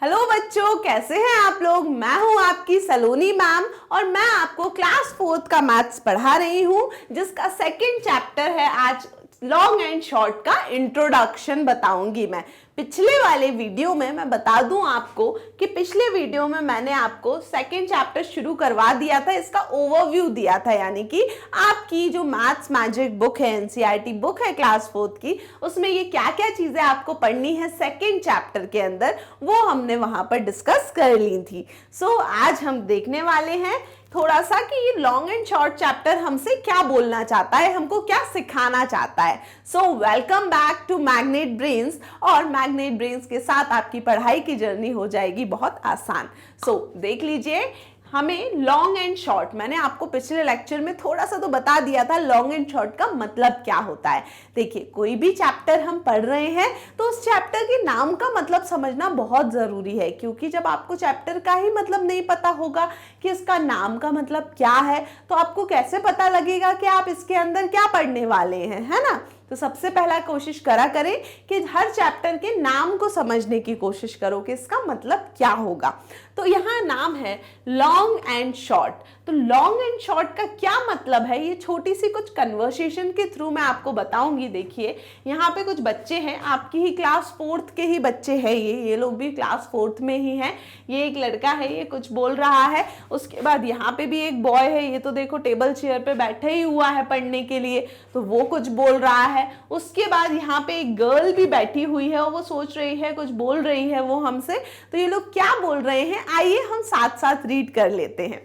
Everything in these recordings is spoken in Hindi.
हेलो बच्चों, कैसे हैं आप लोग। मैं हूं आपकी सलोनी मैम और मैं आपको क्लास 4th का मैथ्स पढ़ा रही हूं, जिसका सेकंड चैप्टर है। आज लॉन्ग एंड शॉर्ट का इंट्रोडक्शन बताऊंगी मैं। पिछले वाले वीडियो में मैं बता दूं आपको कि पिछले वीडियो में मैंने आपको सेकंड चैप्टर शुरू करवा दिया था, इसका ओवरव्यू दिया था, यानी कि आपकी जो मैथ्स मैजिक बुक है, एनसीईआरटी बुक है क्लास 4th की, उसमें ये क्या क्या चीजें आपको पढ़नी है सेकंड चैप्टर के अंदर, वो हमने वहां पर डिस्कस कर ली थी। सो आज हम देखने वाले हैं थोड़ा सा कि ये लॉन्ग एंड शॉर्ट चैप्टर हमसे क्या बोलना चाहता है, हमको क्या सिखाना चाहता है। So welcome back to Magnet Brains, और मैग्नेट ब्रेन्स के साथ आपकी पढ़ाई की जर्नी हो जाएगी बहुत आसान। सो देख लीजिए, हमें लॉन्ग एंड शॉर्ट, मैंने आपको पिछले लेक्चर में थोड़ा सा तो बता दिया था लॉन्ग एंड शॉर्ट का मतलब क्या होता है। देखिए, कोई भी चैप्टर हम पढ़ रहे हैं तो उस चैप्टर के नाम का मतलब समझना बहुत जरूरी है, क्योंकि जब आपको चैप्टर का ही मतलब नहीं पता होगा कि इसका नाम का मतलब क्या है, तो आपको कैसे पता लगेगा कि आप इसके अंदर क्या पढ़ने वाले हैं, है ना। तो सबसे पहला कोशिश करा करें कि हर चैप्टर के नाम को समझने की कोशिश करो कि इसका मतलब क्या होगा। तो यहाँ नाम है लॉन्ग एंड शॉर्ट। तो लॉन्ग एंड शॉर्ट का क्या मतलब है, ये छोटी सी कुछ कन्वर्सेशन के थ्रू मैं आपको बताऊंगी। देखिए, यहाँ पे कुछ बच्चे हैं, आपकी ही क्लास 4th के ही बच्चे हैं, ये लोग भी क्लास 4th में ही हैं। ये एक लड़का है, ये कुछ बोल रहा है। उसके बाद यहाँ पे भी एक बॉय है, ये तो देखो टेबल चेयर पे बैठा ही हुआ है पढ़ने के लिए, तो वो कुछ बोल रहा है। उसके बाद यहाँ पे एक गर्ल भी बैठी हुई है और वो सोच रही है, कुछ बोल रही है वो हमसे। तो ये लोग क्या बोल रहे हैं, आइए हम साथ साथ रीड कर लेते हैं।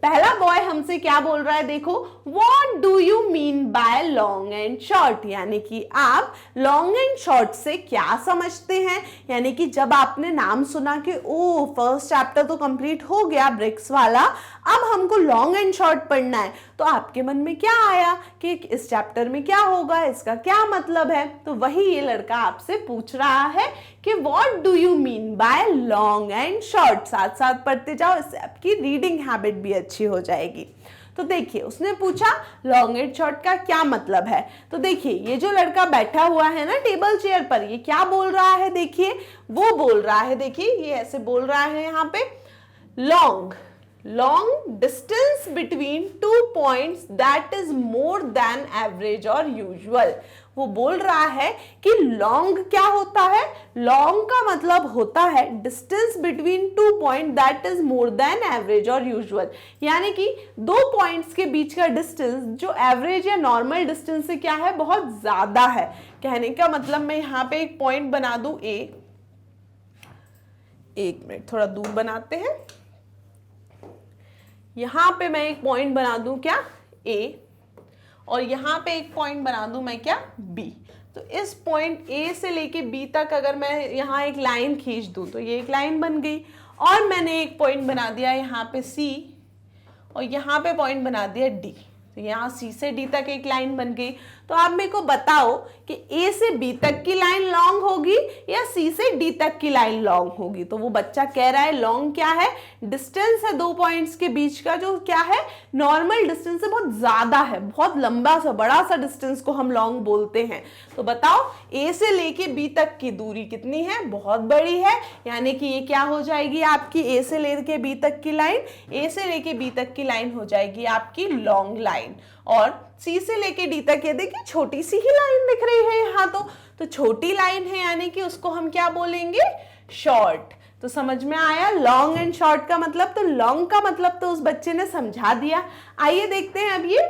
पहला बॉय हमसे क्या बोल रहा है, देखो, what do you mean by long and short, यानी कि आप लॉन्ग एंड शॉर्ट से क्या समझते हैं। यानी कि जब आपने नाम सुना कि ओ फर्स्ट चैप्टर तो कंप्लीट हो गया ब्रिक्स वाला, अब हमको लॉन्ग एंड शॉर्ट पढ़ना है, तो आपके मन में क्या आया कि इस चैप्टर में क्या होगा, इसका क्या मतलब है। तो वही ये लड़का आपसे पूछ रहा है कि what do you mean by long and short. साथ साथ पढ़ते जाओ, इससे आपकी रीडिंग हैबिट भी अच्छी हो जाएगी। तो देखिए, उसने पूछा लॉन्ग एंड शॉर्ट का क्या मतलब है। तो देखिए, ये जो लड़का बैठा हुआ है ना टेबल चेयर पर, ये क्या बोल रहा है, देखिए वो बोल रहा है, देखिए ये ऐसे बोल रहा है यहाँ पे, long distance between 2 points that is more than average और यूजुअल। वो बोल रहा है कि लॉन्ग क्या होता है, लॉन्ग का मतलब होता है distance between 2 point that is more than average और यूजुअल। यानी कि 2 पॉइंट्स के बीच का डिस्टेंस जो एवरेज या नॉर्मल डिस्टेंस से क्या है, बहुत ज्यादा है। कहने का मतलब, मैं यहाँ पे एक पॉइंट बना दूं ए, एक मिनट थोड़ा दूर बनाते हैं, यहां पे मैं एक पॉइंट बना दूं क्या, ए, और यहां पे एक पॉइंट बना दूं मैं क्या, बी। तो इस पॉइंट ए से लेके बी तक अगर मैं यहां एक लाइन खींच दूं तो ये एक लाइन बन गई, और मैंने एक पॉइंट बना दिया यहां पे सी, और यहां पे पॉइंट बना दिया डी। तो यहाँ सी से डी तक एक लाइन बन गई। तो आप मेरे को बताओ कि ए से बी तक की लाइन लॉन्ग होगी या सी से डी तक की लाइन लॉन्ग होगी। तो वो बच्चा कह रहा है लॉन्ग क्या है, डिस्टेंस है 2 पॉइंट्स के बीच का, जो क्या है नॉर्मल डिस्टेंस से बहुत ज्यादा है, बहुत लंबा सा बड़ा सा डिस्टेंस को हम लॉन्ग बोलते हैं। तो बताओ ए से लेके बी तक की दूरी कितनी है, बहुत बड़ी है, यानी कि ये क्या हो जाएगी आपकी ए से लेके बी तक की लाइन, ए से लेके बी तक की लाइन हो जाएगी आपकी लॉन्ग लाइन। और सी से लेके डी तक ये देखिए छोटी सी ही लाइन दिख रही है यहाँ, तो छोटी लाइन है, यानी कि उसको हम क्या बोलेंगे, शॉर्ट। तो समझ में आया लॉन्ग एंड शॉर्ट का मतलब। तो लॉन्ग का मतलब तो उस बच्चे ने समझा दिया। आइए देखते हैं अब ये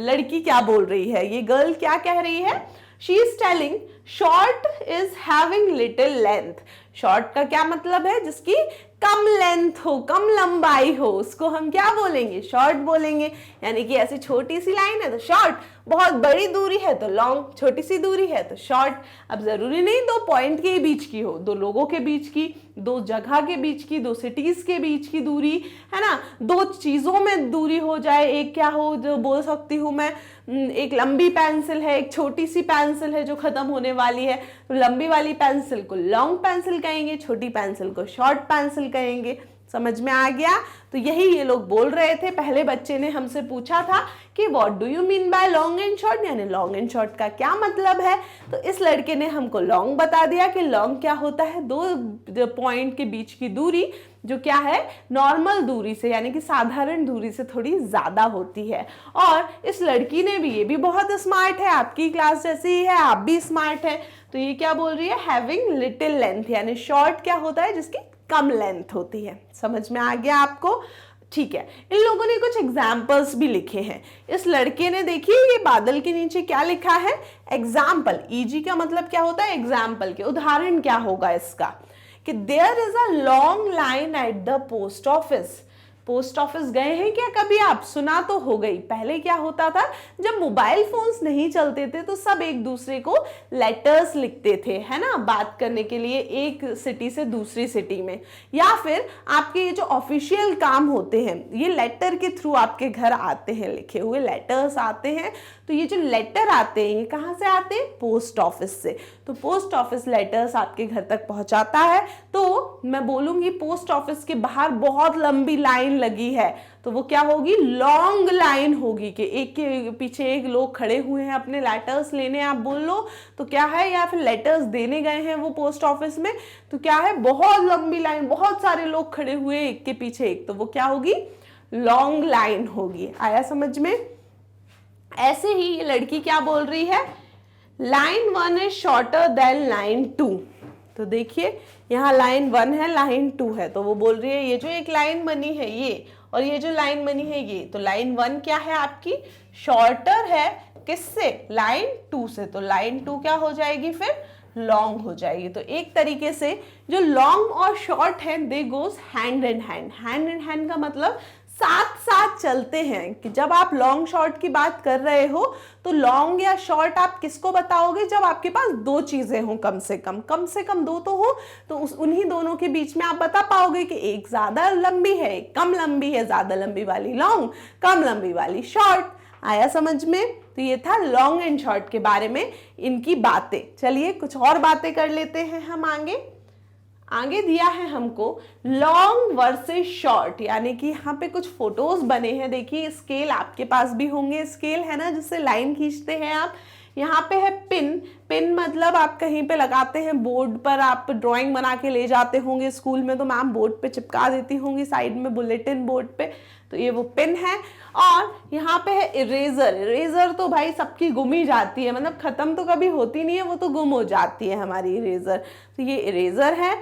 लड़की क्या बोल रही है, ये गर्ल क्या कह रही है। She is telling short is having little length. Short का क्या मतलब है, जिसकी कम लेंथ हो, कम लंबाई हो, उसको हम क्या बोलेंगे, शॉर्ट बोलेंगे। यानी कि ऐसी छोटी सी लाइन है तो शॉर्ट, बहुत बड़ी दूरी है तो लॉन्ग, छोटी सी दूरी है तो शॉर्ट। अब जरूरी नहीं 2 पॉइंट के बीच की हो, 2 लोगों के बीच की, 2 जगह के बीच की, 2 सिटीज के बीच की दूरी, है ना, 2 चीजों में दूरी हो जाए। एक क्या हो, जो बोल सकती हूँ मैं, एक लंबी पेंसिल है, एक छोटी सी पेंसिल है जो खत्म होने वाली है, तो लंबी वाली पेंसिल को लॉन्ग पेंसिल कहेंगे, छोटी पेंसिल को शॉर्ट पेंसिल कहेंगे। समझ में आ गया? तो यही ये लोग बोल रहे थे। पहले बच्चे ने हमसे पूछा था कि what do you mean by long and short, यानी लॉन्ग एंड शॉर्ट का क्या मतलब है। तो इस लड़के ने हमको लॉन्ग बता दिया कि लॉन्ग क्या होता है, दो पॉइंट के बीच की दूरी जो क्या है, नॉर्मल दूरी से यानी कि साधारण दूरी से थोड़ी ज्यादा होती है। और इस लड़की ने भी, ये भी बहुत स्मार्ट है, आपकी क्लास जैसी ही है, आप भी स्मार्ट है। तो ये क्या बोल रही है, हैविंग लिटिल लेंथ, यानी शॉर्ट क्या होता है, जिसकी कम लेंथ होती है। समझ में आ गया आपको? ठीक है, इन लोगों ने कुछ एग्जाम्पल्स भी लिखे हैं। इस लड़के ने, देखिए ये बादल के नीचे क्या लिखा है, एग्जाम्पल। ईजी का मतलब क्या होता है, एग्जाम्पल के, उदाहरण क्या होगा इसका, कि there is a long line at the post office. Post office गए हैं क्या कभी आप? सुना तो हो गई। पहले क्या होता था, जब मोबाइल फोन्स नहीं चलते थे तो सब एक दूसरे को लेटर्स लिखते थे, है ना, बात करने के लिए एक सिटी से दूसरी सिटी में, या फिर आपके ये जो ऑफिशियल काम होते हैं ये लेटर के थ्रू आपके घर आते हैं, लिखे हुए लेटर्स आते हैं। तो ये जो लेटर आते हैं ये कहाँ से आते हैं, पोस्ट ऑफिस से। तो पोस्ट ऑफिस लेटर्स आपके घर तक पहुंचाता है। तो मैं बोलूंगी पोस्ट ऑफिस के बाहर बहुत लंबी लाइन लगी है, तो वो क्या होगी, लॉन्ग लाइन होगी, कि एक के पीछे एक लोग खड़े हुए हैं अपने लेटर्स लेने, आप बोल लो तो क्या है, या फिर लेटर्स देने गए हैं वो पोस्ट ऑफिस में, तो क्या है, बहुत लंबी लाइन, बहुत सारे लोग खड़े हुए एक के पीछे एक, तो वो क्या होगी, लॉन्ग लाइन होगी। आया समझ में? ऐसे ही ये लड़की क्या बोल रही है, line 1 is shorter than line 2। तो देखिए यहाँ लाइन 1 है, लाइन 2 है, तो वो बोल रही है ये जो एक लाइन बनी है ये, और ये जो लाइन बनी है ये, तो लाइन 1 क्या है आपकी, शॉर्टर है किससे, लाइन 2 से। तो लाइन 2 क्या हो जाएगी फिर, लॉन्ग हो जाएगी। तो एक तरीके से जो लॉन्ग और शॉर्ट है they goes hand in hand. Hand in hand का मतलब साथ साथ चलते हैं, कि जब आप लॉन्ग शॉर्ट की बात कर रहे हो तो लॉन्ग या शॉर्ट आप किसको बताओगे, जब आपके पास दो चीजें हों, कम से कम दो तो हो, तो उन्हीं दोनों के बीच में आप बता पाओगे कि एक ज्यादा लंबी है, एक कम लंबी है, ज्यादा लंबी वाली लॉन्ग, कम लंबी वाली शॉर्ट। आया समझ में? तो ये था लॉन्ग एंड शॉर्ट के बारे में इनकी बातें। चलिए कुछ और बातें कर लेते हैं हम आगे दिया है हमको लॉन्ग वर्सेस शॉर्ट, यानी कि यहाँ पे कुछ फोटोज बने हैं। देखिए स्केल आपके पास भी होंगे, स्केल है ना जिससे लाइन खींचते हैं आप। यहाँ पे है पिन मतलब आप कहीं पे लगाते हैं बोर्ड पर, आप ड्राइंग बना के ले जाते होंगे स्कूल में तो मैम बोर्ड पे चिपका देती होंगी साइड में बुलेटिन बोर्ड पे, तो ये वो पिन है। और यहाँ पे है इरेजर तो भाई सबकी गुम ही जाती है, मतलब खत्म तो कभी होती नहीं है, वो तो गुम हो जाती है हमारी इरेजर, तो ये इरेजर है।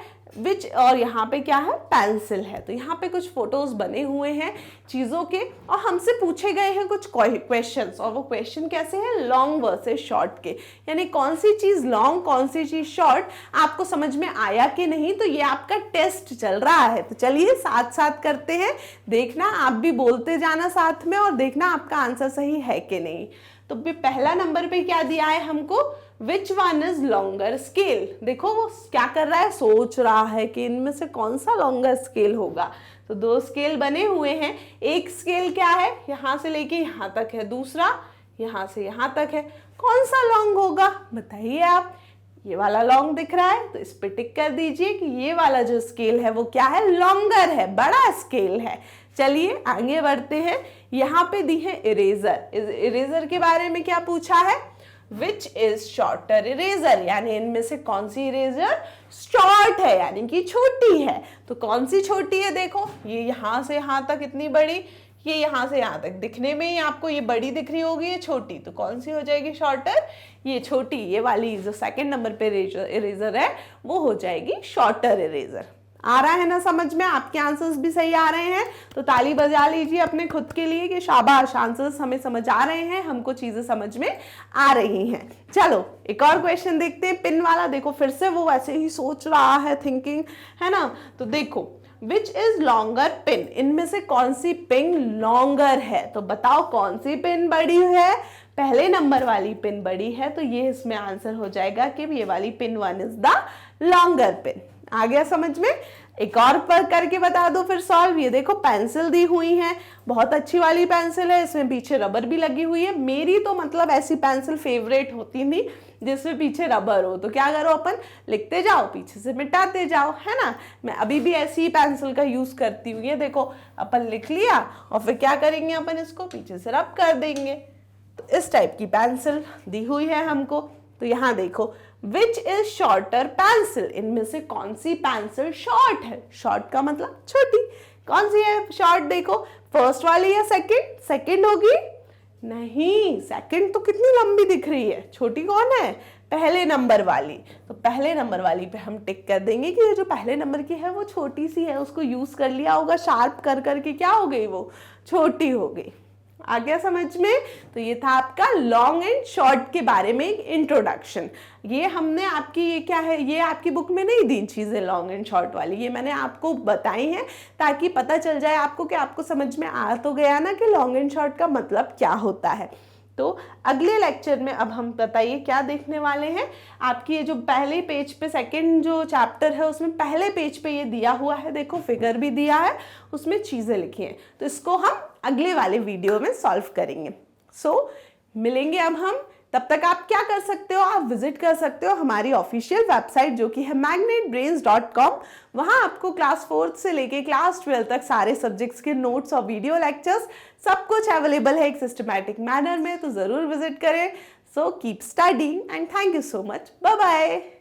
और यहाँ पे क्या है, पेंसिल है। तो यहाँ पे कुछ फोटोज बने हुए हैं चीजों के, और हमसे पूछे गए हैं कुछ क्वेश्चंस, और वो क्वेश्चन कैसे हैं, लॉन्ग वर्सेस शॉर्ट के, यानी कौन सी चीज लॉन्ग कौन सी चीज शॉर्ट, आपको समझ में आया कि नहीं, तो ये आपका टेस्ट चल रहा है। तो चलिए साथ साथ करते हैं, देखना आप भी बोलते जाना साथ में, और देखना आपका आंसर सही है कि नहीं। तो पहला नंबर पे क्या दिया है हमको, which one is longer scale. देखो वो क्या कर रहा है, सोच रहा है कि इनमें से कौन सा लॉन्गर स्केल होगा। तो दो स्केल बने हुए हैं, एक स्केल क्या है, यहां से लेके यहां तक है, दूसरा यहां से यहां तक है, कौन सा लॉन्ग होगा बताइए आप। ये वाला लॉन्ग दिख रहा है तो इस पे टिक कर दीजिए कि ये वाला जो स्केल है वो क्या है, लॉन्गर है, बड़ा स्केल है। चलिए आगे बढ़ते हैं, यहाँ पे दी है इरेजर के बारे में क्या पूछा है, विच इज शॉर्टर इरेजर, यानी इनमें से कौन सी इरेजर शॉर्ट है, यानी कि छोटी है। तो कौन सी छोटी है, देखो ये यहाँ से यहाँ तक इतनी बड़ी, ये यहाँ से यहाँ तक, दिखने में ही आपको ये बड़ी दिख रही होगी, ये छोटी, तो कौन सी हो जाएगी शॉर्टर, ये छोटी, ये वाली जो सेकंड नंबर पे इरेजर है वो हो जाएगी शॉर्टर इरेजर। आ रहा है ना समझ में, आपके आंसर्स भी सही आ रहे हैं, तो ताली बजा लीजिए अपने खुद के लिए कि शाबाश, आंसर्स हमें समझ आ रहे हैं, हमको चीजें समझ में आ रही हैं। चलो एक और क्वेश्चन देखते हैं, पिन वाला। देखो फिर से वो वैसे ही सोच रहा है, थिंकिंग है ना। तो देखो विच इज लॉन्गर पिन, इनमें से कौन सी पिन लॉन्गर है, तो बताओ कौन सी पिन बड़ी है, पहले नंबर वाली पिन बड़ी है, तो ये इसमें आंसर हो जाएगा कि ये वाली pin 1 is the longer pin. आ गया समझ में? एक और पर करके बता दो फिर सॉल्व। ये देखो पेंसिल दी हुई है, बहुत अच्छी वाली पेंसिल है, इसमें पीछे रबर भी लगी हुई है। मेरी तो मतलब ऐसी पेंसिल फेवरेट होती थी जिसमें पीछे रबर हो। तो क्या करो, अपन लिखते जाओ, पीछे से मिटाते जाओ, है ना। मैं अभी भी ऐसी ही पेंसिल का यूज करती हूँ। ये देखो, अपन लिख लिया और फिर क्या करेंगे, अपन इसको पीछे से रब कर देंगे। तो इस टाइप की पेंसिल दी हुई है हमको। तो यहाँ देखो, विच इज शॉर्टर पेंसिल, इनमें से कौन सी पेंसिल शॉर्ट है? शॉर्ट का मतलब छोटी, कौन सी है शॉर्ट? देखो, फर्स्ट वाली या सेकंड? सेकंड होगी? नहीं, सेकंड तो कितनी लंबी दिख रही है। छोटी कौन है? पहले नंबर वाली। तो पहले नंबर वाली पे हम टिक कर देंगे कि ये जो पहले नंबर की है वो छोटी सी है, उसको यूज कर लिया होगा शार्प कर करके, क्या हो गई वो, छोटी हो गई। आ गया समझ में? तो ये था आपका लॉन्ग एंड शॉर्ट के बारे में एक इंट्रोडक्शन। ये हमने आपकी, ये क्या है, ये आपकी बुक में नहीं दी चीजें लॉन्ग एंड शॉर्ट वाली, ये मैंने आपको बताई हैं ताकि पता चल जाए आपको कि आपको समझ में आ तो गया ना कि लॉन्ग एंड शॉर्ट का मतलब क्या होता है। तो अगले लेक्चर में अब हम बताइए क्या देखने वाले हैं। आपकी ये जो पहले पेज पे सेकंड जो चैप्टर है उसमें पहले पेज पे ये दिया हुआ है, देखो फिगर भी दिया है, उसमें चीजें लिखी हैं। तो इसको हम अगले वाले वीडियो में सॉल्व करेंगे। सो मिलेंगे अब हम। तब तक आप क्या कर सकते हो, आप विजिट कर सकते हो हमारी ऑफिशियल वेबसाइट जो कि है magnetbrains.com। वहां आपको क्लास 4th से लेके क्लास 12 तक सारे सब्जेक्ट्स के नोट्स और वीडियो लेक्चर्स सब कुछ अवेलेबल है एक सिस्टमैटिक मैनर में, तो जरूर विजिट करें। So keep studying and thank you so much. Bye bye.